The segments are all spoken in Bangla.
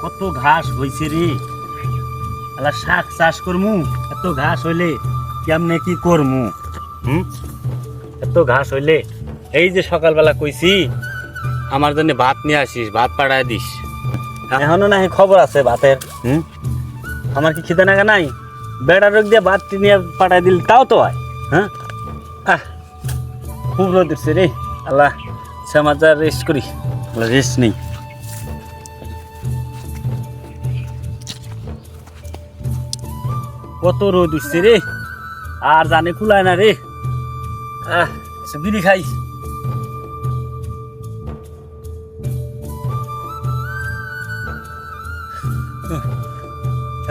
কত ঘাস হইছে রে, আলা শাক চাষ করমু, এত ঘাস হইলে কেমনে কি করমু? এত ঘাস হইলে এই যে সকালবেলা কইছি আমার জন্য ভাত নিয়ে আসিস, ভাত পাঠায় দিস। এখনো নাকি খবর আছে ভাতের? আমার কি খিদে নাগা নাই? বেড়া রোগ দিয়ে ভাত নিয়ে পাঠায় দিল তাও তো হয়। হ্যাঁ, খুব রোদ উঠছে রে, আল্লাহ সমাচার রেস্ট করি, রেস্ট নেই। কত রোদ উঠছে রে, আর জানে কুলায় না রে। বিড়ি খাই।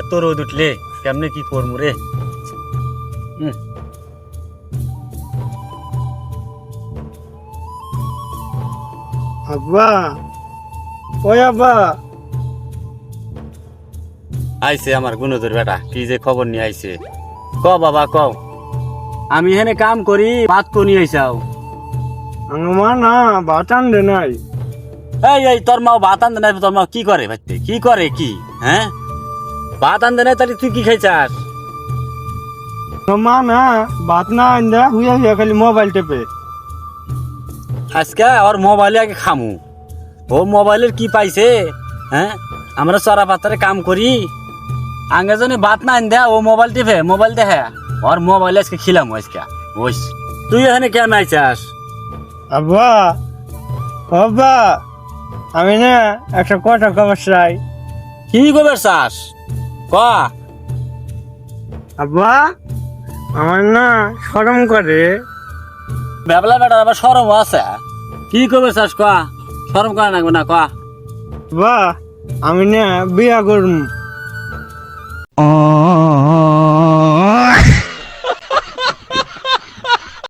এত রোদ উঠলে কেমনে কি করবো রে? আব্বা, ওই আব্বা, আইছে আমার গুণধর বেটা, কি যে খবর নিয়ে আইছে? ক বাবা কও। আমি এখানে কাম করি, ভাত কো নিয়ে আইসাও। আমার মা না ভাত আনবে নাই। এই তোর মা ভাত আনতে নাই? তোর মা কি করে ভাইতে? কি করে কি? হ্যাঁ, ভাত আনতে নাই তাহলে তুই কি খাইছাস? আমার মা না ভাত না আনদা হুইয়া হুইয়া খালি মোবাইল টেপে। আজকে ওর মোবাইলে আগে খামু। ও মোবাইলের কি পাইছে? হ্যাঁ, আমরা চড়া পাতারে কাম করি, আগে জনে ভাত না আন দেয়া, ও মোবাইল টিপে, মোবাইল দেখে। ওর মোবাইলে আজকে খিলাম আজকে। ওই তুই এখানে কেন আইছাস? আব্বা, আব্বা, আমি না একটা কথা খবর চাই। কি খবর চাস? ক। আব্বা, আমার না শরম করে। বেবলা বেটার আবার সরম আছে। কি খবর চাস? ক, সরম করে নাকবে না, ক। আব্বা, আমি না বিয়া করব।